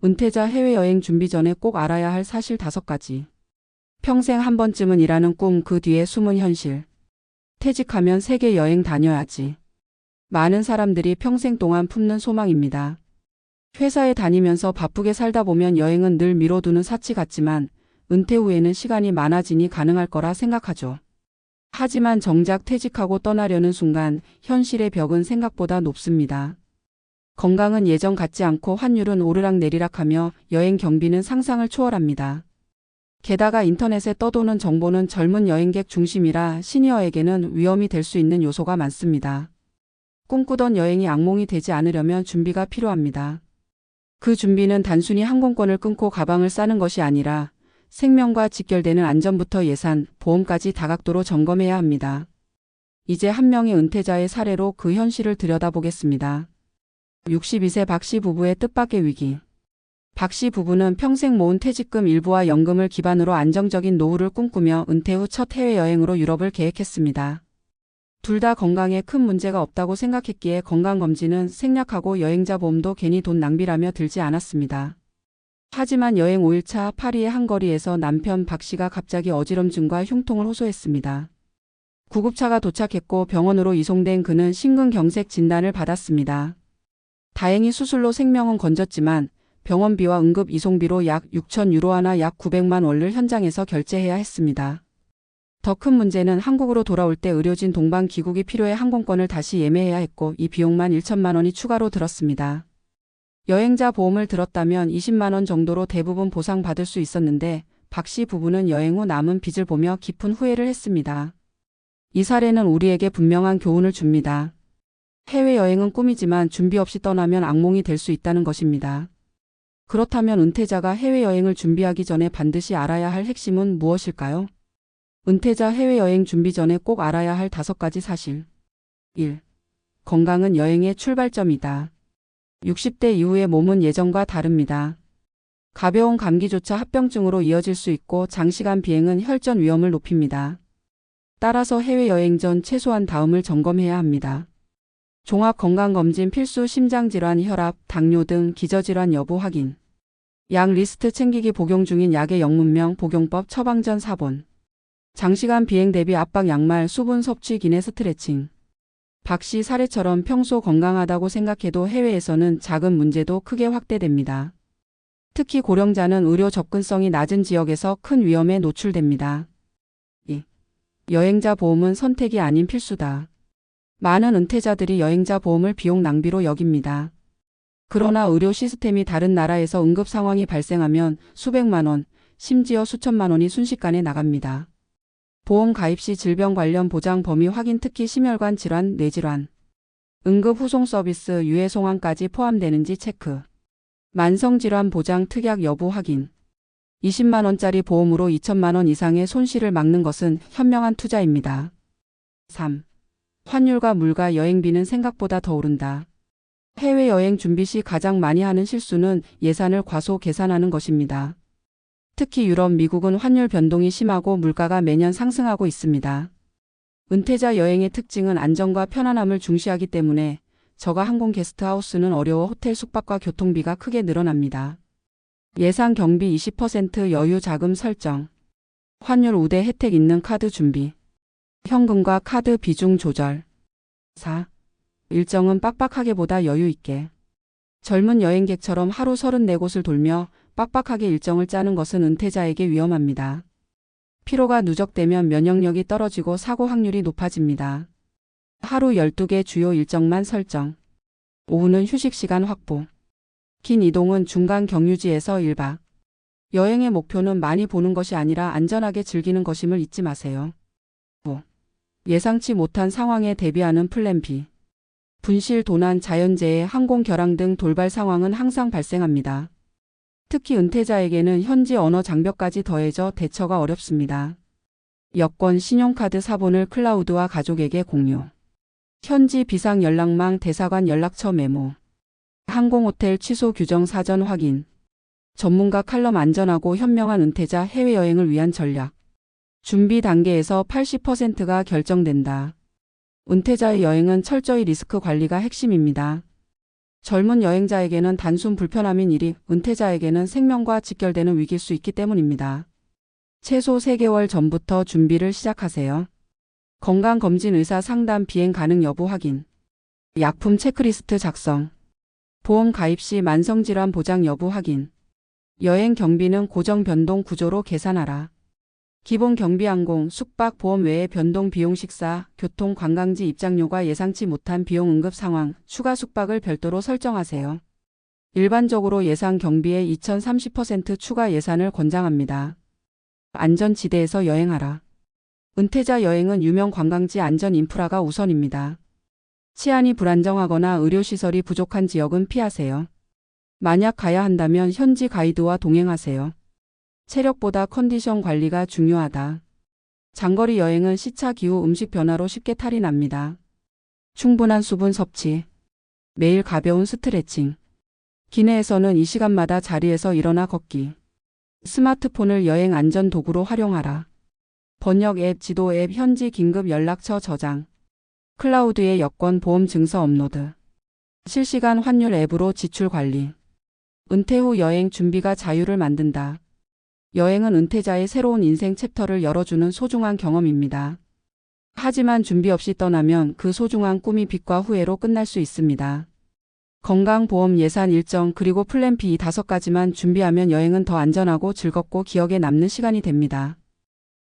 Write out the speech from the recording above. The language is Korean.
은퇴자 해외여행 준비 전에 꼭 알아야 할 사실 5가지. 평생 한 번쯤은 일하는 꿈, 그 뒤에 숨은 현실. 퇴직하면 세계 여행 다녀야지. 많은 사람들이 평생 동안 품는 소망입니다. 회사에 다니면서 바쁘게 살다 보면 여행은 늘 미뤄두는 사치 같지만 은퇴 후에는 시간이 많아지니 가능할 거라 생각하죠. 하지만 정작 퇴직하고 떠나려는 순간 현실의 벽은 생각보다 높습니다. 건강은 예전 같지 않고 환율은 오르락내리락하며 여행 경비는 상상을 초월합니다. 게다가 인터넷에 떠도는 정보는 젊은 여행객 중심이라 시니어에게는 위험이 될 수 있는 요소가 많습니다. 꿈꾸던 여행이 악몽이 되지 않으려면 준비가 필요합니다. 그 준비는 단순히 항공권을 끊고 가방을 싸는 것이 아니라 생명과 직결되는 안전부터 예산, 보험까지 다각도로 점검해야 합니다. 이제 한 명의 은퇴자의 사례로 그 현실을 들여다보겠습니다. 62세 박씨 부부의 뜻밖의 위기. 박씨 부부는 평생 모은 퇴직금 일부와 연금을 기반으로 안정적인 노후를 꿈꾸며 은퇴 후 첫 해외여행으로 유럽을 계획했습니다. 둘 다 건강에 큰 문제가 없다고 생각했기에 건강검진은 생략하고 여행자 보험도 괜히 돈 낭비라며 들지 않았습니다. 하지만 여행 5일차 파리의 한 거리에서 남편 박씨가 갑자기 어지럼증과 흉통을 호소했습니다. 구급차가 도착했고 병원으로 이송된 그는 심근경색 진단을 받았습니다. 다행히 수술로 생명은 건졌지만 병원비와 응급 이송비로 약 6,000유로 하나 약 900만 원을 현장에서 결제해야 했습니다. 더 큰 문제는 한국으로 돌아올 때 의료진 동반 귀국이 필요해 항공권을 다시 예매해야 했고 이 비용만 1천만 원이 추가로 들었습니다. 여행자 보험을 들었다면 20만 원 정도로 대부분 보상받을 수 있었는데 박씨 부부는 여행 후 남은 빚을 보며 깊은 후회를 했습니다. 이 사례는 우리에게 분명한 교훈을 줍니다. 해외여행은 꿈이지만 준비 없이 떠나면 악몽이 될 수 있다는 것입니다. 그렇다면 은퇴자가 해외여행을 준비하기 전에 반드시 알아야 할 핵심은 무엇일까요? 은퇴자 해외여행 준비 전에 꼭 알아야 할 5가지 사실. 1. 건강은 여행의 출발점이다. 60대 이후의 몸은 예전과 다릅니다. 가벼운 감기조차 합병증으로 이어질 수 있고 장시간 비행은 혈전 위험을 높입니다. 따라서 해외여행 전 최소한 다음을 점검해야 합니다. 종합건강검진 필수 심장질환, 혈압, 당뇨 등 기저질환 여부 확인. 약 리스트 챙기기, 복용 중인 약의 영문명, 복용법, 처방 전 사본. 장시간 비행 대비 압박 양말, 수분 섭취, 기내 스트레칭. 박씨 사례처럼 평소 건강하다고 생각해도 해외에서는 작은 문제도 크게 확대됩니다. 특히 고령자는 의료 접근성이 낮은 지역에서 큰 위험에 노출됩니다. 2. 여행자 보험은 선택이 아닌 필수다. 많은 은퇴자들이 여행자 보험을 비용 낭비로 여깁니다. 그러나 의료 시스템이 다른 나라에서 응급 상황이 발생하면 수백만 원, 심지어 수천만 원이 순식간에 나갑니다. 보험 가입 시 질병 관련 보장 범위 확인, 특히 심혈관 질환, 뇌질환, 응급 후송 서비스, 유해 송환까지 포함되는지 체크. 만성질환 보장 특약 여부 확인. 20만 원짜리 보험으로 2천만 원 이상의 손실을 막는 것은 현명한 투자입니다. 3. 환율과 물가, 여행비는 생각보다 더 오른다. 해외여행 준비 시 가장 많이 하는 실수는 예산을 과소 계산하는 것입니다. 특히 유럽, 미국은 환율 변동이 심하고 물가가 매년 상승하고 있습니다. 은퇴자 여행의 특징은 안전과 편안함을 중시하기 때문에 저가 항공 게스트하우스는 어려워 호텔 숙박과 교통비가 크게 늘어납니다. 예상 경비 20% 여유 자금 설정. 환율 우대 혜택 있는 카드 준비. 현금과 카드 비중 조절. 4. 일정은 빡빡하게보다 여유 있게. 젊은 여행객처럼 하루 34곳을 돌며 빡빡하게 일정을 짜는 것은 은퇴자에게 위험합니다. 피로가 누적되면 면역력이 떨어지고 사고 확률이 높아집니다. 하루 12개 주요 일정만 설정. 오후는 휴식 시간 확보. 긴 이동은 중간 경유지에서 1박. 여행의 목표는 많이 보는 것이 아니라 안전하게 즐기는 것임을 잊지 마세요. 5. 예상치 못한 상황에 대비하는 플랜 B. 분실, 도난, 자연재해, 항공 결항 등 돌발 상황은 항상 발생합니다. 특히 은퇴자에게는 현지 언어 장벽까지 더해져 대처가 어렵습니다. 여권, 신용카드 사본을 클라우드와 가족에게 공유. 현지 비상 연락망, 대사관 연락처 메모. 항공호텔 취소 규정 사전 확인. 전문가 칼럼, 안전하고 현명한 은퇴자 해외여행을 위한 전략. 준비 단계에서 80%가 결정된다. 은퇴자의 여행은 철저히 리스크 관리가 핵심입니다. 젊은 여행자에게는 단순 불편함인 일이 은퇴자에게는 생명과 직결되는 위기일 수 있기 때문입니다. 최소 3개월 전부터 준비를 시작하세요. 건강검진 의사 상담 비행 가능 여부 확인. 약품 체크리스트 작성. 보험 가입 시 만성질환 보장 여부 확인. 여행 경비는 고정 변동 구조로 계산하라. 기본 경비 항공, 숙박, 보험 외에 변동 비용 식사, 교통, 관광지 입장료가 예상치 못한 비용 응급 상황, 추가 숙박을 별도로 설정하세요. 일반적으로 예상 경비의 2030% 추가 예산을 권장합니다. 안전지대에서 여행하라. 은퇴자 여행은 유명 관광지 안전 인프라가 우선입니다. 치안이 불안정하거나 의료시설이 부족한 지역은 피하세요. 만약 가야 한다면 현지 가이드와 동행하세요. 체력보다 컨디션 관리가 중요하다. 장거리 여행은 시차, 기후, 음식 변화로 쉽게 탈이 납니다. 충분한 수분 섭취. 매일 가벼운 스트레칭. 기내에서는 이 시간마다 자리에서 일어나 걷기. 스마트폰을 여행 안전 도구로 활용하라. 번역 앱, 지도 앱, 현지 긴급 연락처 저장. 클라우드에 여권, 보험 증서 업로드. 실시간 환율 앱으로 지출 관리. 은퇴 후 여행 준비가 자유를 만든다. 여행은 은퇴자의 새로운 인생 챕터를 열어주는 소중한 경험입니다. 하지만 준비 없이 떠나면 그 소중한 꿈이 빛과 후회로 끝날 수 있습니다. 건강, 보험, 예산, 일정, 그리고 플랜 B 5가지만 준비하면 여행은 더 안전하고 즐겁고 기억에 남는 시간이 됩니다.